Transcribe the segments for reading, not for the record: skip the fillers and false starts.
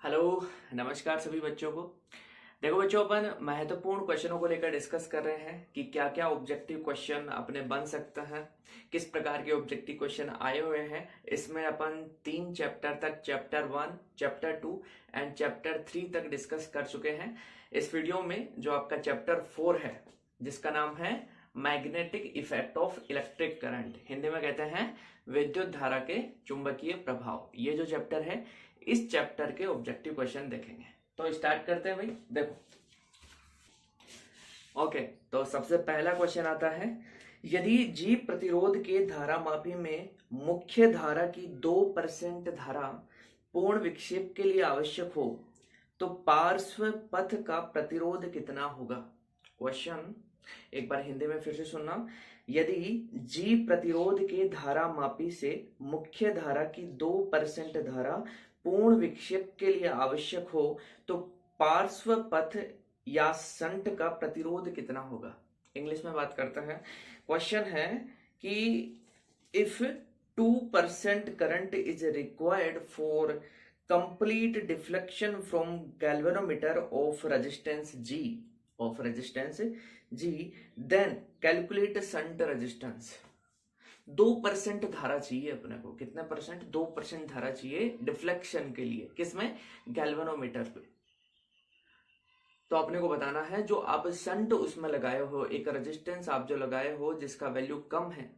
Hello. नमस्कार सभी बच्चों को। देखो बच्चों, अपन महत्वपूर्ण क्वेश्चनों को लेकर डिस्कस कर रहे हैं कि क्या क्या ऑब्जेक्टिव क्वेश्चन अपने बन सकता है, किस प्रकार के ऑब्जेक्टिव क्वेश्चन आए हुए हैं। इसमें अपन 3 चैप्टर तक, चैप्टर 1, चैप्टर 2 एंड चैप्टर 3 तक डिस्कस कर चुके हैं। इस वीडियो में जो आपका चैप्टर 4 है, जिसका नाम है magnetic effect of electric current, Hindi में कहते हैं विद्युत धारा के चुंबकीय प्रभाव, ये जो चैप्टर है, इस चैप्टर के ऑब्जेक्टिव क्वेश्चन देखेंगे। तो स्टार्ट करते हैं भाई। देखो, ओके, तो सबसे पहला क्वेश्चन आता है, यदि जी प्रतिरोध के धारामापी में मुख्य धारा की 2% धारा पूर्ण विक्षेप के लिए आवश्यक हो तो पार्श्व पथ का प्रतिरोध कितना होगा। क्वेश्चन एक बार हिंदी में फिर से सुनना। यदि जी प्रतिरोध के धारामापी से मुख्य धारा की 2% धारा पूर्ण विक्षेप के लिए आवश्यक हो तो पार्श्व पथ या संट का प्रतिरोध कितना होगा। इंग्लिश में बात करते हैं। क्वेश्चन है कि if 2% current is required for complete deflection from galvanometer of resistance G then calculate shunt resistance. 2% धारा चाहिए अपने को। कितने परसेंट? 2% धारा चाहिए डिफ्लेक्शन के लिए। किसमें? गैल्वेनोमीटर पे। तो अपने को बताना है जो आप संट उसमें लगाए हो, एक रेजिस्टेंस आप जो लगाए हो जिसका वैल्यू कम है,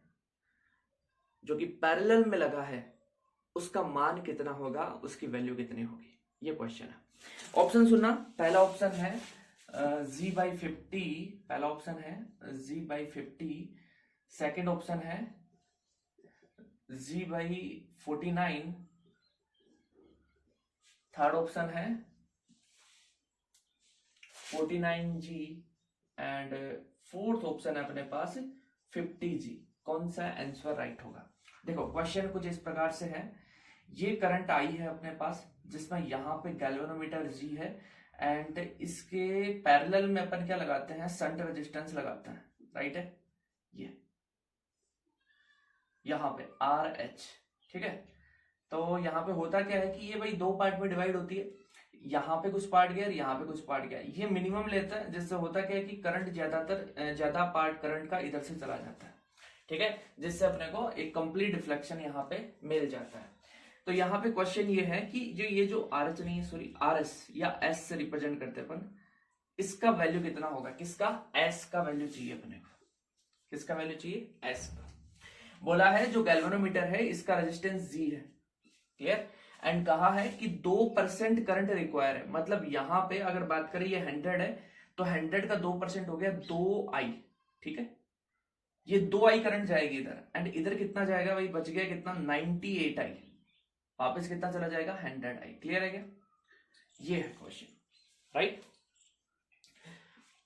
जो कि पैरेलल में लगा है, उसका मान कितना होगा, उसकी वैल्यू कितनी होगी, ये क्वेश्चन है। ऑप्शन सुनना। पहला ऑप्शन है Z/50, पहला ऑप्शन है Z/50। सेकेंड ऑप्शन है Z/49। थर्ड ऑप्शन है 49G एंड फोर्थ ऑप्शन है अपने पास 50G। कौन सा आंसर राइट होगा? देखो, क्वेश्चन कुछ इस प्रकार से है। ये करंट आई है अपने पास, जिसमें यहाँ पे गैल्वेनोमीटर G है एंड इसके पैरेलल में अपन क्या लगाते हैं? संट रेजिस्टेंस लगाते हैं, राइट है। ये यहाँ पे RH, ठीक है। तो यहाँ पे होता क्या है कि ये भाई 2 पार्ट में डिवाइड होती है। यहाँ पे कुछ पार्ट गया, यहाँ पे कुछ पार्ट गया। ये मिनिमम लेता है, जिससे होता क्या है कि करंट ज्यादा पार्ट करंट का इधर से चला जाता है, ठीक है, जिससे अपने को एक कंप्लीट डिफ्लेक्शन यहाँ पे मिल जाता है। तो यहाँ पे क्वेश्चन ये है कि ये जो RH नहीं है, सॉरी, RS या S से रिप्रेजेंट करते अपन, इसका वैल्यू कितना होगा? किसका? S का वैल्यू चाहिए अपने को। किसका वैल्यू चाहिए? S का। बोला है जो गैल्वेनोमीटर है इसका रेजिस्टेंस G है, क्लियर। एंड कहा है कि 2% करंट रिक्वायर है। मतलब यहां पे अगर बात करें ये 100 है, तो 100 का 2% हो गया 2I, ठीक है। ये 2I करंट जाएगी इधर, एंड इधर कितना जाएगा भाई? बच गया कितना? 98I। वापस कितना चला जाएगा? 100I। क्लियर है क्या? ये है क्वेश्चन, राइट।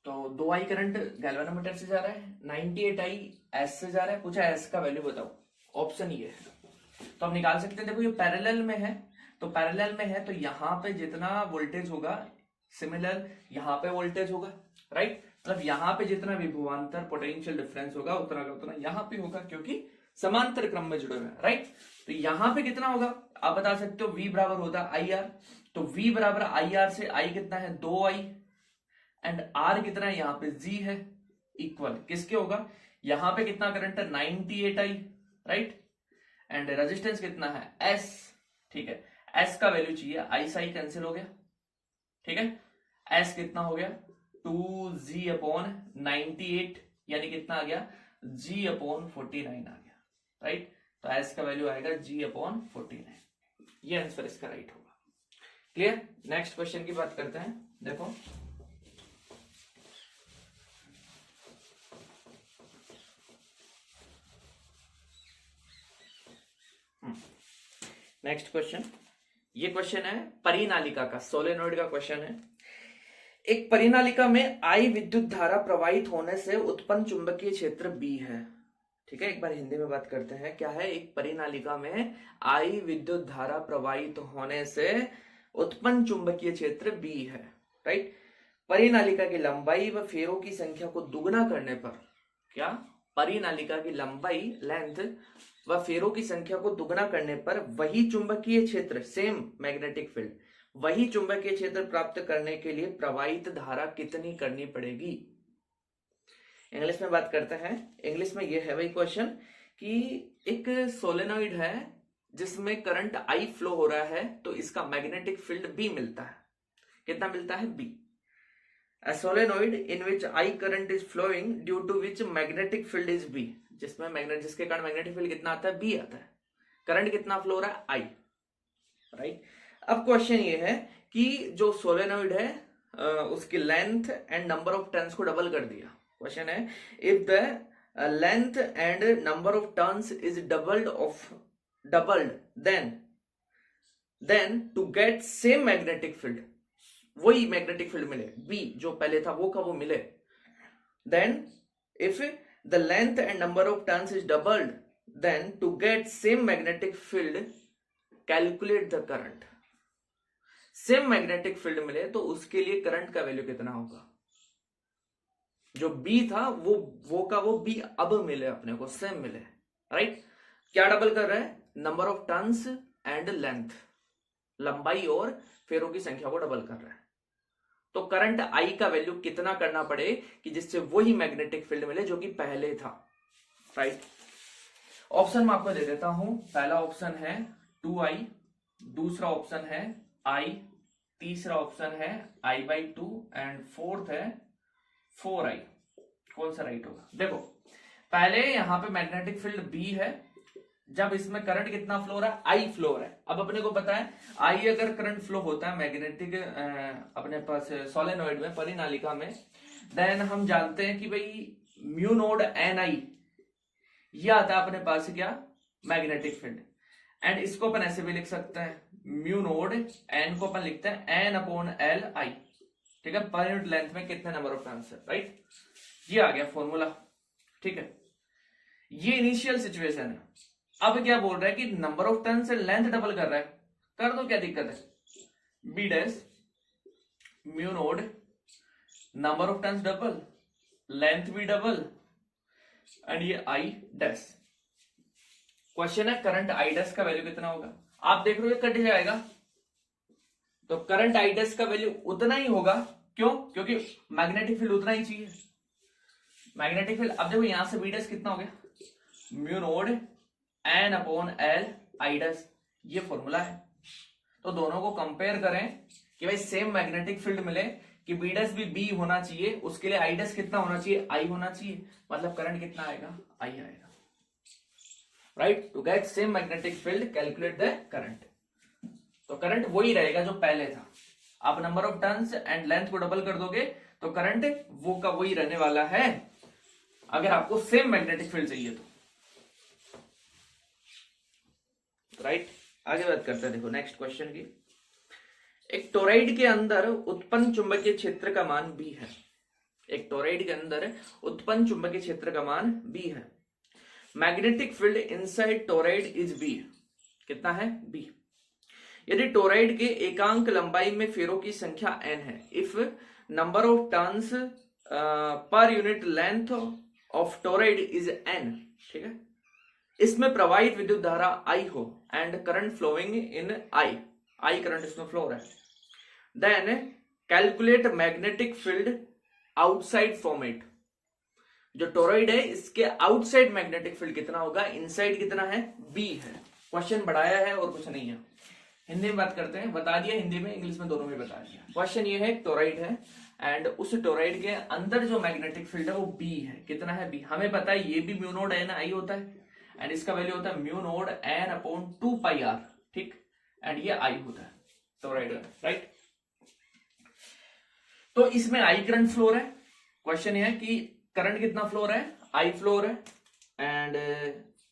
तो 2I करंट गैल्वेनोमीटर से जा रहा है, 98I S से जा रहा है। पूछा S का वैल्यू बताओ, ऑप्शन ये है। तो हम निकाल सकते हैं। देखो, ये पैरेलल में है, तो पैरेलल में है तो यहाँ पे जितना वोल्टेज होगा, सिमिलर यहाँ पे वोल्टेज होगा, राइट। मतलब यहाँ पे जितना विभवांतर पोटेंशियल डिफरेंस होगा उतना का उतना यहाँ पे होगा, क्योंकि समांतर क्रम में जुड़े हुए हैं, राइट। तो यहाँ पे कितना होगा आप बता सकते हो? V बराबर होता है IR। तो V बराबर IR से I कितना है? 2I, एंड R कितना है? यहाँ पे G है, इक्वल किसके होगा? यहाँ पे कितना करंट है? 98I, right. एंड रेजिस्टेंस कितना है? S, ठीक है। S का वैल्यू चाहिए, I से I कैंसिल हो गया, ठीक है। S कितना हो गया? 2G/98, यानी कितना आ गया? G/49 आ गया, राइट। तो S का वैल्यू आएगा G/49। ये आंसर इसका राइट होगा। क्लियर। नेक्स्ट क्वेश्चन की बात करते हैं। देखो, नेक्स्ट क्वेश्चन, ये क्वेश्चन है परिनालिका का, सोलेनोइड का क्वेश्चन है। एक परिनालिका में I विद्युत धारा प्रवाहित होने से उत्पन्न चुंबकीय क्षेत्र B है, ठीक है। एक बार हिंदी में बात करते हैं। क्या है? एक परिनालिका में I विद्युत धारा प्रवाहित होने से उत्पन्न चुंबकीय क्षेत्र B है, राइट। परिनालिका की लंबाई व फेरों की संख्या को दुगना करने पर, क्या? परिनालिका की लंबाई, लेंथ व फेरों की संख्या को दुगना करने पर वही चुंबकीय क्षेत्र, सेम मैग्नेटिक फील्ड, वही चुंबकीय क्षेत्र प्राप्त करने के लिए प्रवाहित धारा कितनी करनी पड़ेगी। इंग्लिश में बात करते हैं। इंग्लिश में यह है भाई क्वेश्चन कि एक सोलेनॉइड है जिसमें करंट आई फ्लो हो रहा है, तो इसका मैग्नेटिक फील्ड बी मिलता है। कितना मिलता है? B. A solenoid in which I current is flowing due to which magnetic field is B, जिसके कारण मैग्नेटिक फील्ड कितना आता है? B आता है। करंट कितना फ्लो हो रहा है? I, right. अब क्वेश्चन ये है कि जो सोलेनॉइड है उसकी length and number of turns को डबल कर दिया। क्वेश्चन है if the length and number of turns is doubled then to get same magnetic field, वही मैग्नेटिक फील्ड मिले, बी जो पहले था वो का वो मिले, then if the length and number of turns is doubled then to get same magnetic field calculate the current. Same magnetic field मिले तो उसके लिए करंट का वैल्यू कितना होगा? जो बी था वो का वो बी अब मिले अपने को, सेम मिले, राइट। क्या डबल कर रहा है? Number of turns and length, लंबाई और फेरों की संख्या को डबल कर रहा है। तो करंट आई का वैल्यू कितना करना पड़े कि जिससे वही मैग्नेटिक फील्ड मिले जो कि पहले था, राइट। ऑप्शन मैं आपको दे देता हूं। पहला ऑप्शन है 2i, दूसरा ऑप्शन है i, तीसरा ऑप्शन है i/2 एंड फोर्थ है 4i। कौन सा राइट होगा? देखो पहले यहां पे मैग्नेटिक फील्ड बी है, जब इसमें करंट कितना फ्लो हो रहा है? आई फ्लो हो रहा है। अब अपने को पता है आई अगर करंट फ्लो होता है मैग्नेटिक अपने पास सोलेनॉइड में, परिनालिका में, देन हम जानते हैं कि भाई म्यू नोड एन आई, ये आता है अपने पास क्या? Magnetic field. एंड इसको अपन ऐसे भी लिख सकते हैं, म्यू नोड एन को अपन लिखते हैं N/L I, ठीक है। पर यूनिट लेंथ में कितने नंबर ऑफ टर्न्स है, राइट। ये आ गया फॉर्मूला, ठीक है। ये इनिशियल सिचुएशन है। अब क्या बोल रहा है कि नंबर ऑफ टर्न से लेंथ डबल कर रहा है, कर दो, क्या दिक्कत है? B dash mu naught, number of turns double, length भी डबल, एंड ये आई डैश। क्वेश्चन है करंट आई डैश का वैल्यू कितना होगा? आप देख रहे हो ये कट जाएगा, तो करंट आई डैश का वैल्यू उतना ही होगा। क्यों? क्योंकि मैग्नेटिक फील्ड उतना ही चाहिए। मैग्नेटिक फील्ड, अब देखो यहां से बी डैश कितना हो गया? Mu node N/L I dash, ये फॉर्मूला है। तो दोनों को कंपेयर करें कि भाई सेम मैग्नेटिक फील्ड मिले कि बी डैश भी बी होना चाहिए, उसके लिए आई डैश कितना होना चाहिए? आई होना चाहिए। मतलब करंट कितना आएगा? आई आएगा, right. To get same magnetic field calculate the current. तो करंट वही रहेगा जो पहले था। आप number of turns and length को डबल कर दोगे तो करंट वो का वही रहने वाला है, अगर आपको सेम मैग्नेटिक फील्ड चाहिए तो, राइट। आगे बात करते हैं, देखो नेक्स्ट क्वेश्चन की। एक टोरॉइड के अंदर उत्पन्न चुंबकीय क्षेत्र का मान बी है। एक टोरॉइड के अंदर उत्पन्न चुंबकीय क्षेत्र का मान बी है। Magnetic field inside toroid is B. कितना है? बी। यदि टोरॉइड के एकांक लंबाई में फेरों की संख्या n है, if number of turns per unit length of toroid is n, ठीक है, इसमें प्रवाहित विद्युत धारा I हो and current flowing in I current इसमें फ्लो हो रहा है, then calculate magnetic field outside from it. जो टोरॉइड है इसके आउटसाइड मैग्नेटिक फील्ड कितना होगा? इनसाइड कितना है? बी है। क्वेश्चन बढ़ाया है और कुछ नहीं है। हिंदी में बात करते हैं, बता दिया हिंदी में, इंग्लिश में दोनों में बता दिया। क्वेश्चन ये है टोरॉइड है एंड उस टोरॉइड के अंदर जो मैग्नेटिक फील्ड है वो बी है। कितना है? बी। हमें पता है ये भी म्यू नोड एन आई होता है एंड इसका वैल्यू होता है म्यू नोड N/2πr, ठीक, एंड ये आई होता है टोरॉइड, राइट। तो इसमें आई करंट फ्लो रहा है। क्वेश्चन ये है कि करंट कितना फ्लो रहा है? आई फ्लो रहा है and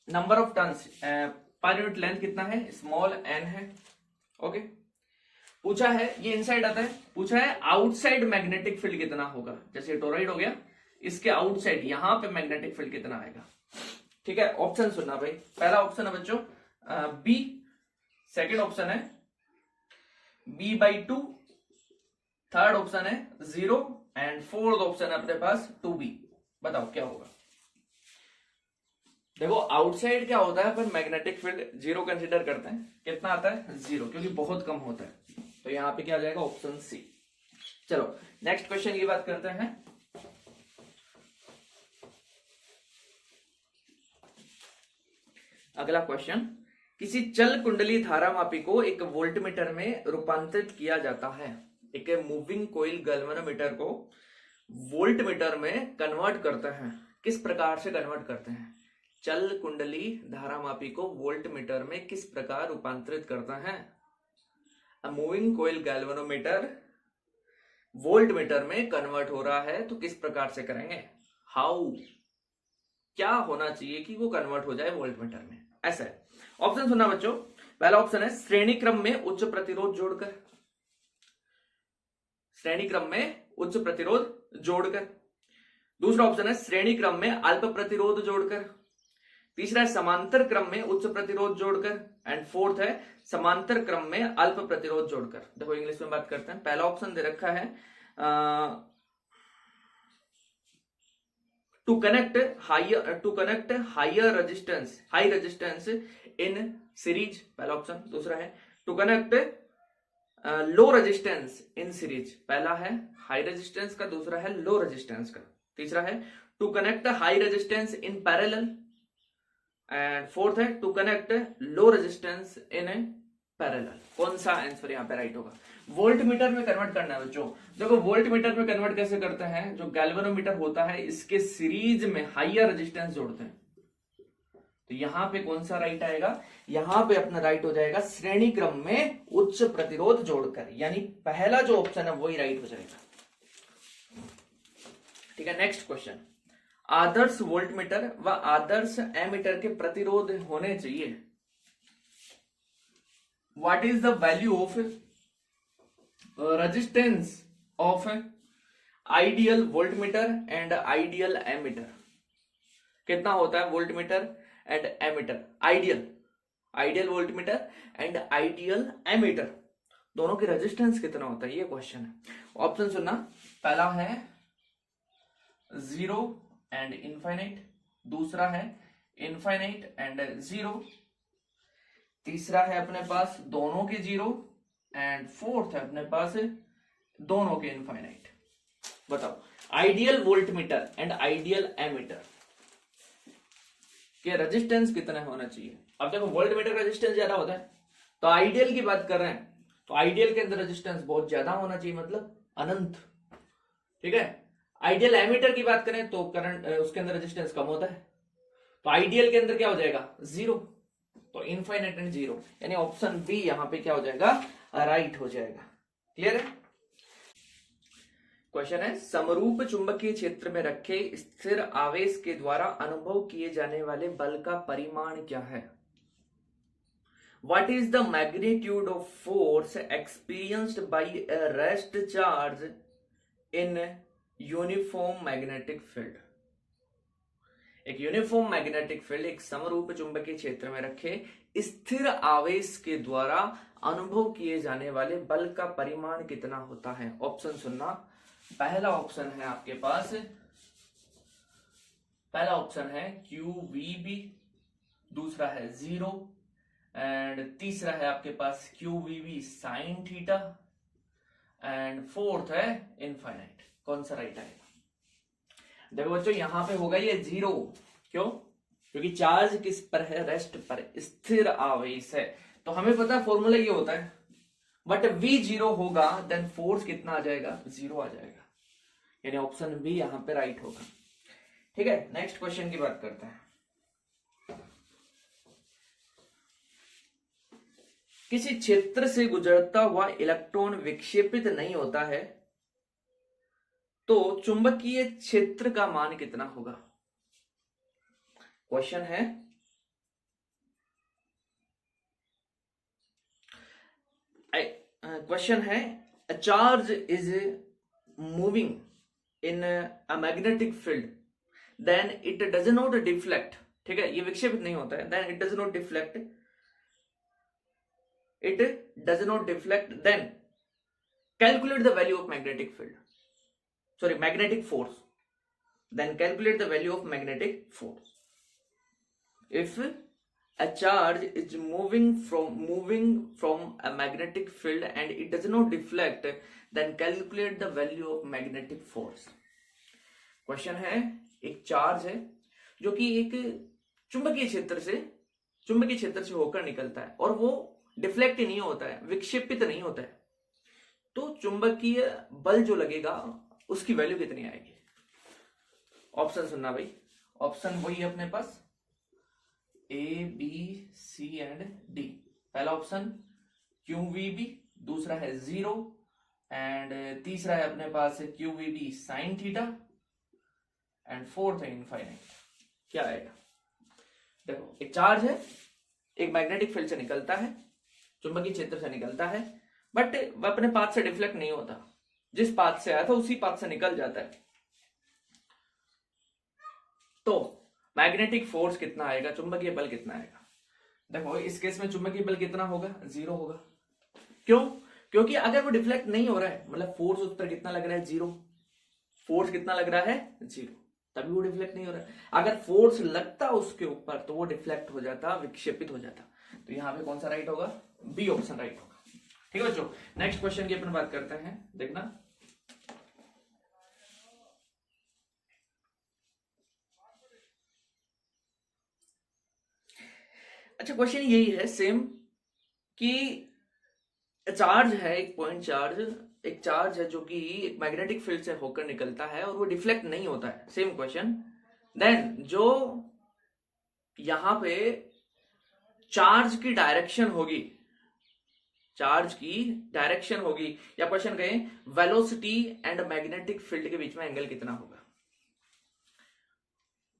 number of turns per unit length कितना है? स्मॉल n है, ओके। पूछा है, ये इनसाइड आता है, पूछा है आउटसाइड मैग्नेटिक फील्ड कितना होगा। जैसे टोरॉइड हो गया, इसके आउटसाइड यहां पे मैग्नेटिक फील्ड कितना आएगा, ठीक है। ऑप्शन सुनना भाई। पहला ऑप्शन है बच्चों बी, सेकंड ऑप्शन है b/2, थर्ड ऑप्शन है 0 एंड फोर्थ ऑप्शन है अपने पास 2b। बताओ क्या होगा? देखो आउटसाइड क्या होता है, पर मैग्नेटिक फील्ड 0 कंसीडर करते हैं। कितना आता है? 0, क्योंकि बहुत कम होता है। तो यहाँ पे क्या आ जाएगा, ऑप्शन सी। चलो नेक्स्ट क्वेश्चन की बात करते हैं। अगला क्वेश्चन, किसी चल कुंडली धारामापी को एक वोल्टमीटर में रूपांतरित किया जाता है। एक मूविंग कोइल गैल्वेनोमीटर को वोल्टमीटर में कन्वर्ट करते हैं। किस प्रकार से कन्वर्ट करते हैं? चल कुंडली धारामापी को वोल्टमीटर में किस प्रकार रूपांतरित करता है? मूविंग कोइल गैल्वेनोमीटर वोल्टमीटर में कन्वर्ट हो रहा है, तो किस प्रकार से करेंगे? हाउ, क्या होना चाहिए कि वो कन्वर्ट हो जाए वोल्टमीटर में? ऐसा है। ऑप्शन सुनना बच्चों। पहला ऑप्शन है श्रेणी क्रम में उच्च प्रतिरोध जोड़कर, श्रेणी क्रम में उच्च प्रतिरोध जोड़कर। दूसरा ऑप्शन है श्रेणी क्रम में अल्प प्रतिरोध जोड़कर। तीसरा है समांतर क्रम में उच्च प्रतिरोध जोड़कर। एंड फोर्थ है समांतर क्रम में अल्प प्रतिरोध जोड़कर। देखो इंग्लिश में बात करते हैं। पहला ऑप्शन दे रखा है to connect higher resistance, high resistance in series, पहला ऑप्शन। दूसरा है to connect low resistance in series, पहला है हाई रेजिस्टेंस का, दूसरा है लो रेजिस्टेंस का। तीसरा है to connect high resistance in parallel, and fourth है to connect low resistance in parallel. कौन सा आंसर यहाँ पे राइट होगा? वोल्टमीटर में कन्वर्ट करना है बच्चों। देखो वोल्टमीटर में कन्वर्ट कैसे करते हैं, जो गैल्वेनोमीटर होता है इसके सीरीज में हाइयर रेजिस्टेंस जोड़ते हैं। तो यहां पे कौन सा राइट आएगा? यहां पे अपना राइट हो जाएगा श्रेणी क्रम में उच्च प्रतिरोध जोड़कर, यानी पहला जो ऑप्शन है वही राइट हो जाएगा। ठीक है, नेक्स्ट क्वेश्चन। आदर्श वोल्टमीटर व आदर्श एमीटर के प्रतिरोध होने चाहिए। What is the value of resistance of ideal voltmeter and ideal ammeter? कितना होता है voltmeter and ammeter? Ideal voltmeter and ideal ammeter दोनों की रेजिस्टेंस कितना होता है, ये क्वेश्चन है। ऑप्शन सुनना। पहला है 0 एंड इनफाइनाइट, दूसरा है इनफाइनाइट एंड 0, तीसरा है अपने पास दोनों के 0, एंड फोर्थ है अपने पास दोनों के इनफाइनाइट। बताओ ideal voltmeter and ideal ammeter के रेजिस्टेंस कितना होना चाहिए? अब देखो वोल्टमीटर का रेजिस्टेंस ज्यादा होता है, तो आइडियल की बात कर रहे हैं तो आइडियल के अंदर रेजिस्टेंस बहुत ज्यादा होना चाहिए, मतलब अनंत। ठीक है, आइडियल एमीटर की बात करें तो करंट उसके अंदर रेजिस्टेंस कम होता है, तो आइडियल के अंदर क्या हो जाएगा? 0, तो इनफाइनाइट एंड 0, यानी ऑप्शन बी यहां पे क्या हो जाएगा? राइट हो जाएगा। क्लियर है? क्वेश्चन है समरूप चुंबकीय क्षेत्र में रखे स्थिर आवेश के द्वारा अनुभव किए जाने वाले बल का परिमाण क्या है? What is the magnitude of force experienced by a rest charge in uniform magnetic field? एक यूनिफॉर्म मैग्नेटिक फील्ड, एक समरूप चुंबकीय क्षेत्र में रखे स्थिर आवेश के द्वारा अनुभव किए जाने वाले बल का परिमाण कितना होता है? ऑप्शन सुनना। पहला ऑप्शन है आपके पास, पहला ऑप्शन है QVB, दूसरा है 0, एंड तीसरा है आपके पास QVB sine theta, and fourth है इनफाइनाइट। कौन सा राइट आएगा? देखो बच्चों यहां पे होगा ये 0, क्यों? क्योंकि चार्ज किस पर है? रेस्ट पर, स्थिर आवेश है। तो हमें पता है फॉर्मूला ये होता है, बट V 0 होगा देन फोर्स कितना आ जाएगा? 0 आ जाएगा, यानी ऑप्शन बी यहां पे राइट होगा। ठीक है, नेक्स्ट क्वेश्चन की बात करते हैं। किसी क्षेत्र से गुजरता हुआ इलेक्ट्रॉन विक्षेपित नहीं होता है तो चुंबकीय क्षेत्र का मान कितना होगा? क्वेश्चन है a charge is moving in a magnetic field then it does not deflect। ठीक है, ये विक्षेपित नहीं होता है, then it does not deflect, then calculate the value of magnetic field, sorry magnetic force, then calculate the value of magnetic force if a charge is moving from a magnetic field and it does not deflect, then calculate the value of magnetic force. Question है, एक charge है जो कि एक चुंबकीय क्षेत्र से होकर निकलता है और वो डिफ्लेक्ट नहीं होता है, विक्षेपित नहीं होता है, तो चुंबकीय बल जो लगेगा उसकी वैल्यू कितनी आएगी? ऑप्शन सुनना भाई, ऑप्शन वही है अपने पास A B C and D. पहला ऑप्शन QVB, दूसरा है 0 एंड तीसरा है अपने पास QVB sine theta and fourth है इनफाइनाइट। क्या आएगा? देखो, एक चार्ज है, एक मैग्नेटिक फील्ड से निकलता है, चुंबकीय क्षेत्र से निकलता है, बट वह अपने पाथ से डिफ्लेक्ट नहीं होता, जिस पाथ से आया था उसी पाथ से निकल जाता है। तो मैग्नेटिक फोर्स कितना आएगा, चुंबकीय बल कितना आएगा? देखो, इस केस में चुंबकीय बल कितना होगा? 0 होगा। क्यों? क्योंकि अगर वो डिफ्लेक्ट नहीं हो रहा है, मतलब फोर्स उस पर कितना लग रहा है? 0। फोर्स कितना लग रहा है? 0, तभी वो डिफ्लेक्ट नहीं हो रहा है। अगर फोर्स लगता उसके ऊपर तो वो डिफ्लेक्ट हो जाता, विक्षेपित हो जाता। तो यहाँ पे कौन सा राइट होगा? बी ऑप्शन राइट होगा। ठीक है बच्चों, नेक्स्ट क्वेश्चन की अपन बात करते हैं, देखना। अच्छा, क्वेश्चन यही है सेम कि चार्ज है, एक पॉइंट चार्ज, एक चार्ज है जो कि एक मैग्नेटिक फील्ड से होकर निकलता है और वो डिफ्लेक्ट नहीं होता है। Same question. देन जो यहां पे चार्ज की डायरेक्शन होगी, या क्वेश्चन कहें वेलोसिटी एंड मैग्नेटिक फील्ड के बीच में एंगल कितना होगा?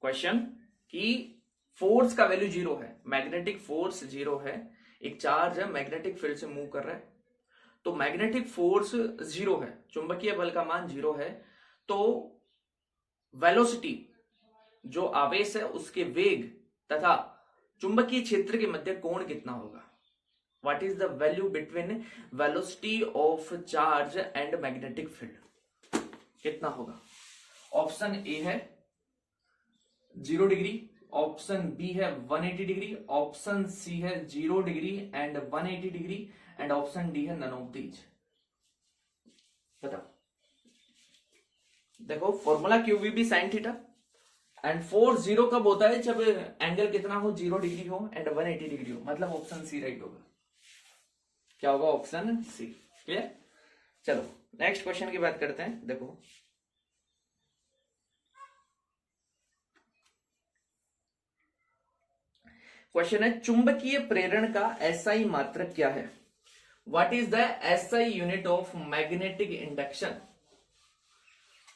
क्वेश्चन कि फोर्स का वैल्यू 0 है, मैग्नेटिक फोर्स 0 है, एक चार्ज है मैग्नेटिक फील्ड से मूव कर रहा है, तो मैग्नेटिक फोर्स 0 है, चुंबकीय बल का मान 0 है, तो वेलोसिटी जो आवेश है उसके वेग तथा चुंबकीय क्षेत्र के मध्य कोण कितना होगा? What is the value between velocity of charge and magnetic field? कितना होगा? ऑप्शन ए है 0 डिग्री, ऑप्शन बी है 180 डिग्री, ऑप्शन सी है 0 degree and 180 degree and option D है नन ऑफ दीज। बताओ। देखो, formula QVB sine theta and 4 0 कब होता है? जब एंगल कितना हो? 0 डिग्री हो एंड 180 डिग्री हो, मतलब ऑप्शन सी राइट होगा। क्या होगा? Option C. क्लियर? चलो नेक्स्ट क्वेश्चन की बात करते हैं। देखो, क्वेश्चन है चुंबकीय प्रेरण का SI मात्रक क्या है? What is the SI unit of magnetic induction?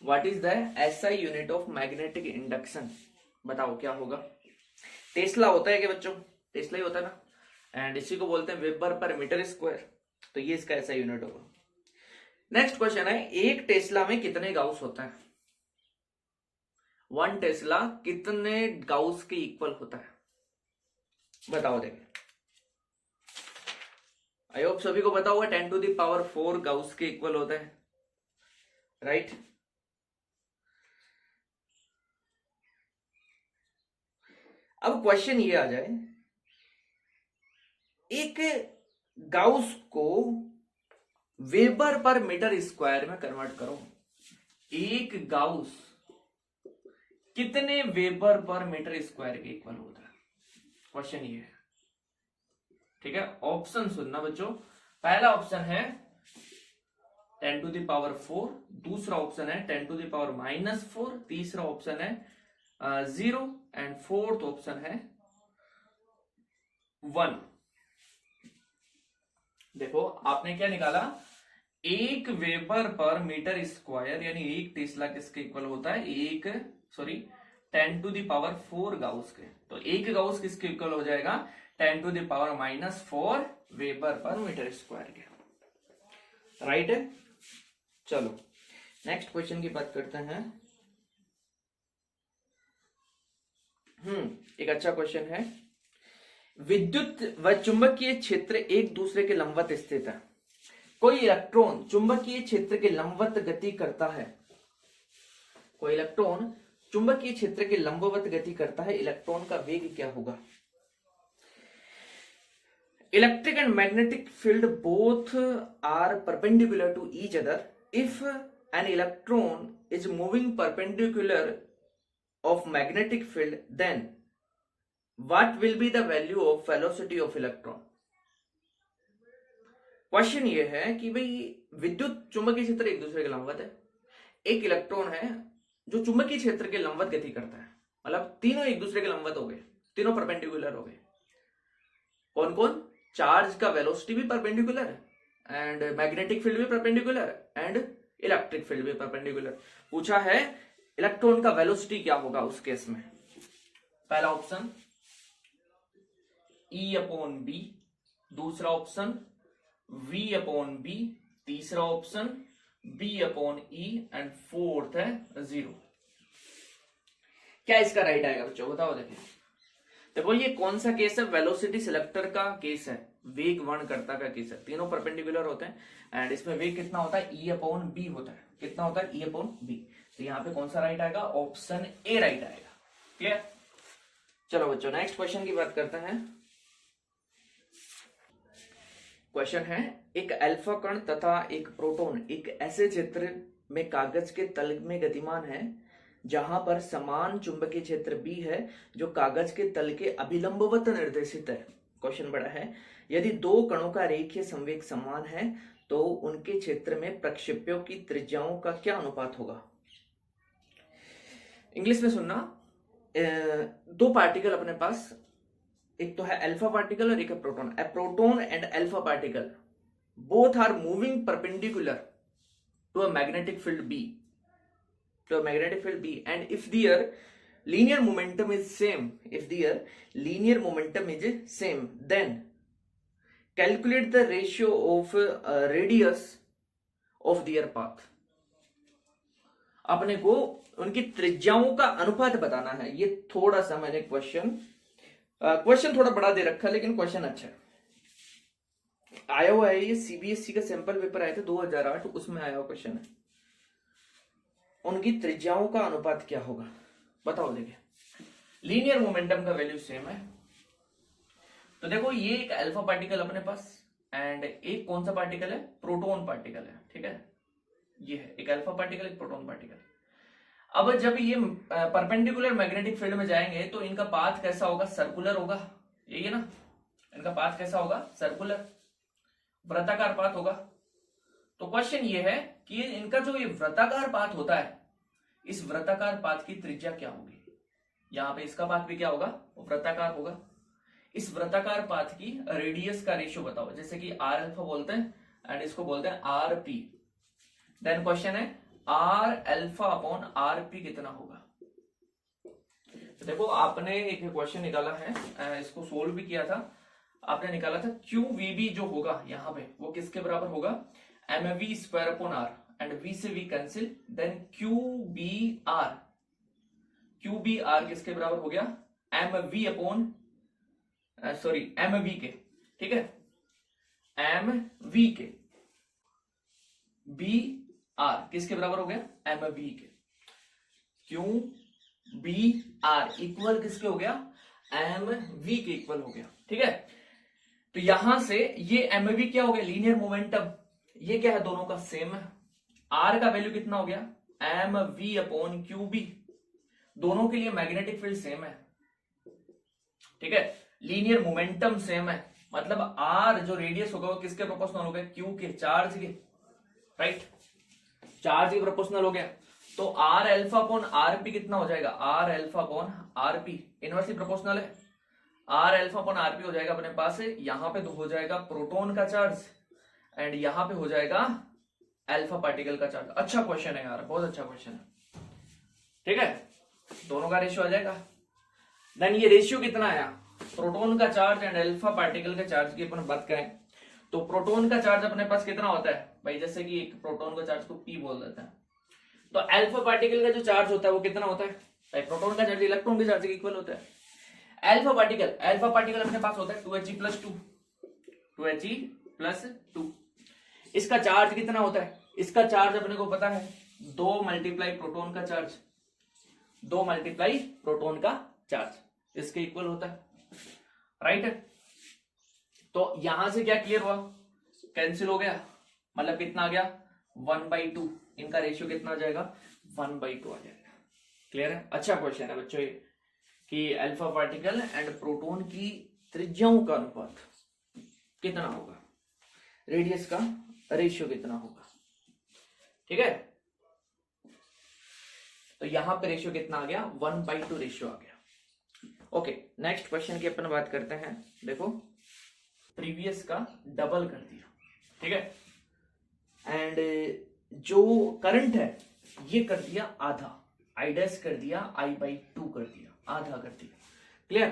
What is the SI unit of magnetic induction? बताओ क्या होगा? टेस्ला होता है क्या बच्चों? टेस्ला ही होता है ना, एंड इसी को बोलते हैं वेबर पर मीटर स्क्वायर, तो ये इसका SI यूनिट होगा। नेक्स्ट क्वेश्चन है, एक टेस्ला में कितने गाउस होता है? 1 टेस्ला कितने गाउस के इक्वल होता है? बताओ। देखें, आई होप सभी को पता होगा 10 टू द पावर 4 गाउस के इक्वल होता है, राइट? अब क्वेश्चन ये आ जाए, एक गाउस को वेबर पर मीटर स्क्वायर में कन्वर्ट करो। एक गाउस कितने वेबर पर मीटर स्क्वायर के इक्वल होता है? क्वेश्चन ये है। ठीक है, ऑप्शन सुनना बच्चों। पहला ऑप्शन है 10 टू द पावर 4, दूसरा ऑप्शन है 10 टू द पावर -4, तीसरा ऑप्शन है 0 एंड फोर्थ ऑप्शन है 1। देखो, आपने क्या निकाला? एक वेबर पर मीटर स्क्वायर यानी एक टेस्ला किसके इक्वल होता है? 10 टू द पावर 4 गाउस के। तो एक गाउस किसके इक्वल हो जाएगा? 10 to the power -4 weber per metre square के। राइट है? चलो नेक्स्ट क्वेश्चन की बात करते हैं। एक अच्छा क्वेश्चन है, विद्युत व चुंबकीय क्षेत्र एक दूसरे के लंबवत स्थित है। कोई इलेक्ट्रॉन चुंबकीय क्षेत्र के लंबवत गति करता है। कोई इलेक्ट्रॉन चुंबकीय क्षेत्र के लंबवत गति करता है, इलेक्ट्रॉन का वेग क्या होगा? Electric and magnetic field both are perpendicular to each other. If an electron is moving perpendicular of magnetic field, then what will be the value of velocity of electron? Question ये है कि भाई विद्युत चुंबकीय क्षेत्र एक दूसरे के लंबवत है, एक इलेक्ट्रॉन है जो चुंबकीय क्षेत्र के लंबवत गति करता है, मतलब तीनों एक दूसरे के लंबवत हो गए, तीनों परपेंडिकुलर हो गए। कौन कौन? चार्ज का वेलोसिटी भी परपेंडिकुलर है एंड मैग्नेटिक फील्ड भी परपेंडिकुलर एंड इलेक्ट्रिक फील्ड भी परपेंडिकुलर। पूछा है इलेक्ट्रॉन का वेलोसिटी क्या होगा उस केस में। पहला ऑप्शन E/b, दूसरा ऑप्शन V/b, तीसरा ऑप्शन B/e एंड फोर्थ है 0। क्या इसका राइट आएगा बच्चों, बताओ। देखो ये कौन सा केस है? वेलोसिटी सिलेक्टर का केस है, वेग वर्णकर्ता का केस है। तीनों परपेंडिकुलर होते हैं एंड इसमें वेग कितना होता है? E/b होता है। कितना होता है? E/b। तो यहाँ पे कौन सा राइट आएगा? ऑप्शन ए राइट आएगा। क्लियर? चलो बच्चों नेक्स्ट क्वेश्चन की बात करते हैं। क्वेश्चन है, एक अल्फा कण तथा एक प्रोटॉन एक ऐसे क्षेत्र में कागज के तल में गतिमान है जहां पर समान चुंबकीय क्षेत्र B है जो कागज के तल के अभिलंबवत निर्देशित है। क्वेश्चन बड़ा है, यदि दो कणों का रेखीय संवेग समान है तो उनके क्षेत्र में प्रक्षेप्यों की त्रिज्याओं का क्या अनुपात होगा? इंग्लिश में सुनना। दो पार्टिकल अपने पास, एक तो है अल्फा पार्टिकल और एक है proton. A proton and alpha particle both are moving perpendicular to a magnetic field B, and if their linear momentum is same, then calculate the ratio of radius of their path। अपने को उनकी त्रिज्याओं का अनुपात बताना है। ये थोड़ा सा मैंने क्वेश्चन थोड़ा बड़ा दे रखा है लेकिन क्वेश्चन अच्छा है। आया हुआ है, ये CBSE का सैंपल पेपर आया था 2008, उसमें आया हुआ क्वेश्चन है। उनकी त्रिज्याओं का अनुपात क्या होगा बताओ। देखिए लीनियर मोमेंटम का वैल्यू सेम है, तो देखो ये एक अल्फा पार्टिकल अपने पास एंड एक कौन सा पार्टिकल है? प्रोटॉन पार्टिकल है। ठीक है, ये है एक अल्फा पार्टिकल एक प्रोटॉन पार्टिकल। अब जब ये परपेंडिकुलर मैग्नेटिक फील्ड में जाएंगे तो इनका पाथ कैसा होगा? सर्कुलर होगा। यही है ना, इनका पाथ कैसा होगा? सर्कुलर, वृत्ताकार पाथ होगा। तो क्वेश्चन ये है कि इनका जो ये वृत्ताकार पाथ होता है, इस वृत्ताकार पाथ की त्रिज्या क्या होगी? यहां पे इसका पाथ भी क्या होगा? वृत्ताकार होगा। इस वृत्ताकार पाथ की रेडियस का रेशियो बताओ, जैसे कि आर अल्फा बोलते हैं एंड इसको बोलते हैं RP। देन क्वेश्चन है R अल्फा अपॉन RP कितना होगा? तो देखो आपने एक क्वेश्चन निकाला है, इसको सोल्व भी किया था। आपने निकाला था QVB जो होगा यहाँ पे वो किसके बराबर होगा? mv square upon r and v से v कैंसिल, देन QBR किसके बराबर हो गया? mv अपॉन mv के। ठीक है, mv के, br किसके बराबर हो गया? mv के। QBR इक्वल किसके हो गया? mv के इक्वल हो गया। ठीक है, तो यहां से ये mv क्या हो गया? Linear momentum. ये क्या है? दोनों का सेम है। R का वैल्यू कितना हो गया? mv upon QB। दोनों के लिए मैग्नेटिक फील्ड सेम है। ठीक है, लीनियर मोमेंटम सेम है, मतलब R जो रेडियस होगा वो किसके प्रोपोर्शनल हो गया? Q के, चार्ज के। राइट, चार्ज के प्रोपोर्शनल हो गया। तो R अल्फा अपॉन RP कितना हो जाएगा? R alpha upon RP inversely proportional है। R अल्फा अपॉन RP हो जाएगा अपने पास है, यहां पे तो हो जाएगा प्रोटॉन का चार्ज एंड यहां पे हो जाएगा अल्फा पार्टिकल का चार्ज। अच्छा क्वेश्चन है यार, बहुत अच्छा क्वेश्चन है। ठीक है, दोनों का रेशियो आ जाएगा। देन ये रेशियो कितना आया? प्रोटॉन का चार्ज एंड अल्फा पार्टिकल का चार्ज की अपन बात करें तो प्रोटॉन का चार्ज अपने पास कितना होता है भाई? जैसे कि एक प्रोटॉन का चार्ज को P बोल देते हैं, तो अल्फा पार्टिकल का जो चार्ज होता है वो कितना होता है भाई? प्रोटॉन का चार्ज इलेक्ट्रॉन के चार्ज के इक्वल होता है। अल्फा पार्टिकल अपने पास होता है 2He+2। इसका चार्ज कितना होता है? इसका चार्ज अपने को पता है 2 मल्टीप्लाई प्रोटॉन का चार्ज, 2 मल्टीप्लाई प्रोटॉन का चार्ज इसके इक्वल होता है। राइट, तो तो यहां से क्या क्लियर हुआ, कैंसिल हो गया, मतलब कितना आ गया 1/2, इनका रेशियो कितना आ जाएगा 1/2 आ जाएगा। क्लियर है? अच्छा क्वेश्चन है बच्चों ये कि अल्फा पार्टिकल एंड प्रोटॉन की त्रिज्याओं का अनुपात कितना होगा, रेडियस का रेशियो कितना होगा। ठीक है, तो यहां पे रेशियो कितना आ गया 1/2 रेशियो आ गया। ओके, नेक्स्ट क्वेश्चन की अपन बात करते हैं। देखो प्रीवियस का डबल कर दिया, ठीक है, एंड जो करंट है ये कर दिया आधा, I डैश कर दिया I/2 कर दिया, आधा कर दिया। क्लियर?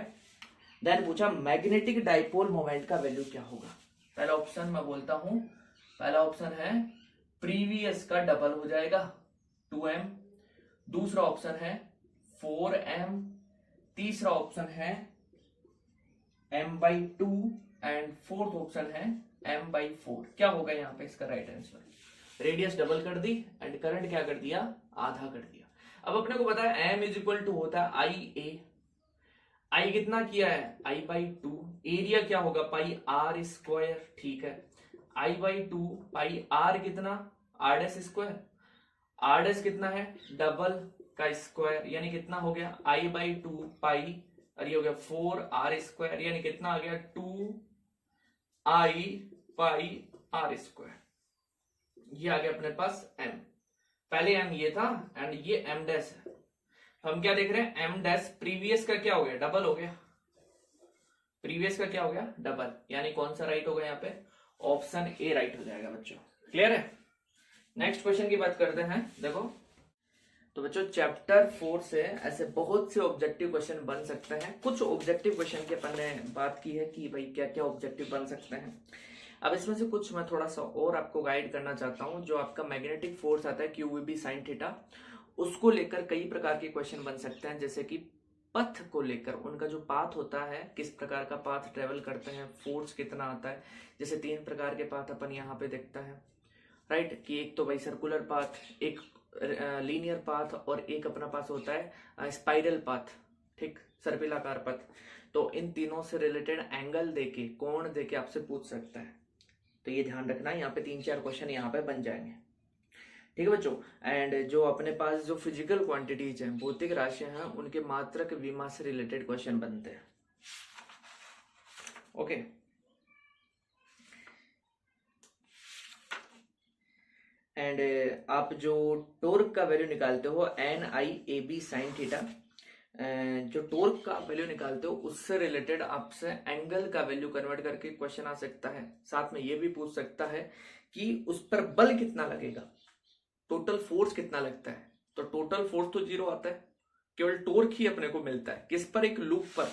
देन पूछा मैग्नेटिक डाइपोल मोमेंट का वैल्यू क्या होगा। पहला ऑप्शन मैं बोलता हूं, पहला ऑप्शन है प्रीवियस का डबल हो जाएगा 2m, दूसरा ऑप्शन है 4m, तीसरा ऑप्शन है m/2 एंड फोर्थ ऑप्शन है m/4। क्या होगा यहाँ पे इसका राइट आंसर? रेडियस डबल कर दी एंड करंट क्या कर दिया, आधा कर दिया। अब अपने को पता है m इज इक्वल टू होता है IA, I कितना किया है I/2, एरिया क्या होगा पाई r स्क्वायर, ठीक है, I/2 पाई r कितना r dash square, r dash कितना है डबल का स्क्वायर, यानी कितना हो गया I/2 पाई, और ये हो गया 4r स्क्वायर, यानी कितना आ गया 2I पाई r स्क्वायर। ये आ गया अपने पास m, पहले m ये था एंड ये m डैश है। हम क्या देख रहे हैं m डैश प्रीवियस का क्या हो गया डबल हो गया, प्रीवियस का क्या हो गया डबल, यानी कौन सा राइट होगा यहाँ पे, ऑप्शन ए राइट हो जाएगा बच्चों। क्लियर है? नेक्स्ट क्वेश्चन की बात करते हैं। देखो तो बच्चों चैप्टर 4 से ऐसे बहुत से ऑब्जेक्टिव क्वेश्चन बन सकते हैं। कुछ ऑब्जेक्टिव क्वेश्चन की अपन ने बात की है कि भाई क्या क्या ऑब्जेक्टिव बन सकते हैं। अब इसमें से कुछ मैं थोड़ा सा और आपको गाइड करना चाहता हूं। जो आपका मैग्नेटिक फोर्स आता है QVB sin थीटा, उसको लेकर कई प्रकार के क्वेश्चन बन सकते हैं, जैसे कि पथ को लेकर, उनका जो पाथ होता है किस प्रकार का पाथ ट्रेवल करते हैं, फोर्स कितना आता है। जैसे 3 प्रकार के पाथ अपन यहाँ पे देखता है, राइट, कि एक तो भाई सर्कुलर पाथ, एक लीनियर पाथ, और एक अपना पास होता है स्पाइरल पाथ, ठीक, सर्पिलाकार पथ। तो इन तीनों से रिलेटेड एंगल देके, कोण देके आपसे पूछ सकता है, तो ये ध्यान रखना। यहाँ पे 3-4 क्वेश्चन यहाँ पे बन जाएंगे, ठीक है बच्चों। एंड जो अपने पास जो फिजिकल क्वांटिटीज हैं, भौतिक राशियां हैं, उनके मात्रक विमा से रिलेटेड क्वेश्चन बनते हैं। ओके, एंड आप जो टोर्क का वैल्यू निकालते हो NIAB sin थीटा, जो टोर्क का वैल्यू निकालते हो उससे रिलेटेड आपसे एंगल का वैल्यू कन्वर्ट करके क्वेश्चन आ सकता है। साथ में ये भी पूछ सकता है कि उस पर बल कितना लगेगा, टोटल फोर्स कितना लगता है। तो टोटल फोर्स तो 0 आता है, केवल टोर्क ही अपने को मिलता है। किस पर? एक लूप पर,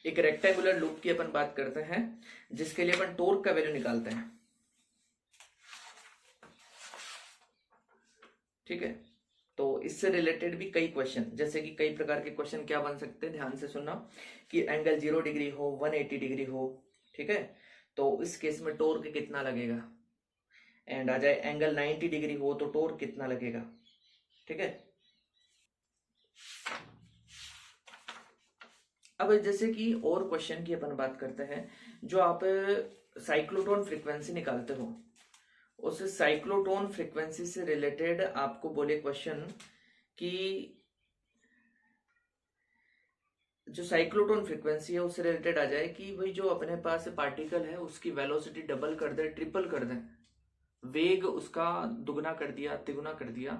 एक रेक्टेंगुलर लूप की अपन बात करते हैं, जिसके लिए अपन टोर्क का वैल्यू निकालते हैं, ठीक है। तो इससे रिलेटेड भी कई क्वेश्चन, जैसे कि कई प्रकार के क्वेश्चन क्या बन सकते हैं, ध्यान से सुनना, कि एंगल 0 डिग्री हो, 180 डिग्री हो, ठीक है, तो इस केस में टोर्क कितना लगेगा। एंड आ जाए एंगल 90 डिग्री हो तो टोर्क कितना लगेगा, ठीक है। अब जैसे कि और क्वेश्चन की अपन बात करते हैं, जो आप साइक्लोट्रॉन फ्रीक्वेंसी निकालते हो, उस साइक्लोट्रॉन फ्रीक्वेंसी से रिलेटेड आपको बोले क्वेश्चन कि जो साइक्लोट्रॉन फ्रीक्वेंसी है उससे रिलेटेड आ जाए कि भाई जो अपने पास पार्टिकल है उसकी वेलोसिटी डबल कर दे, ट्रिपल कर दे, वेग उसका दुगना कर दिया, तिगुना कर दिया,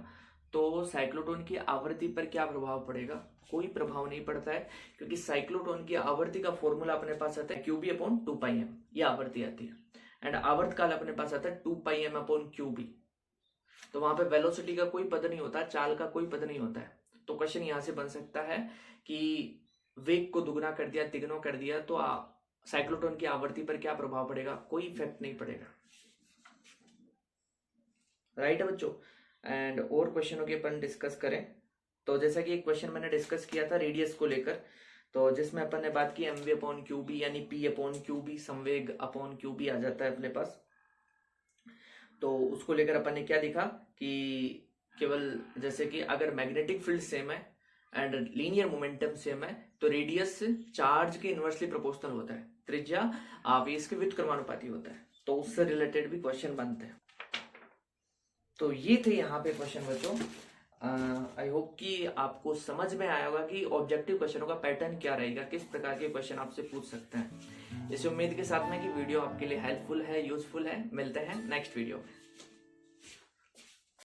तो साइक्लोट्रॉन की आवृत्ति पर क्या प्रभाव पड़ेगा? कोई प्रभाव नहीं पड़ता है, क्योंकि साइक्लोट्रॉन की आवृत्ति का फॉर्मूला अपने पास आता है QB/2πm, ये आवृत्ति आती है। एंड आवर्त काल अपने पास आता है 2πm/QB। तो वहां पे वेलोसिटी का कोई पद नहीं होता, चाल का कोई पद नहीं होता है। तो क्वेश्चन यहां से बन सकता है कि वेग को दुगना कर दिया, तिगुना कर दिया, तो साइक्लोट्रॉन की आवृत्ति पर क्या प्रभाव पड़ेगा? कोई इफेक्ट नहीं पड़ेगा, राइट है बच्चों। एंड और क्वेश्चनों के अपन डिस्कस करें तो जैसा कि एक क्वेश्चन मैंने डिस्कस किया था रेडियस को लेकर, तो जिसमें अपन ने बात की mv/QB यानी P/QB, संवेग अपॉन QB आ जाता है अपने पास। तो उसको लेकर अपन ने क्या देखा कि केवल जैसे कि अगर मैग्नेटिक फील्ड सेम है एंड लीनियर मोमेंटम सेम है, तो रेडियस चार्ज के इनवर्सली प्रोपोर्शनल होता है, त्रिज्या आवेश के व्युत्क्रमानुपाती होता है, तो उससे रिलेटेड भी क्वेश्चन बनते हैं। तो ये थे यहाँ पे क्वेश्चन बच्चों। आई होप कि आपको समझ में आया होगा कि ऑब्जेक्टिव क्वेश्चनों का पैटर्न क्या रहेगा, किस प्रकार के क्वेश्चन आपसे पूछ सकते हैं। इस उम्मीद के साथ में कि वीडियो आपके लिए हेल्पफुल है, यूजफुल है। मिलते हैं नेक्स्ट वीडियो में।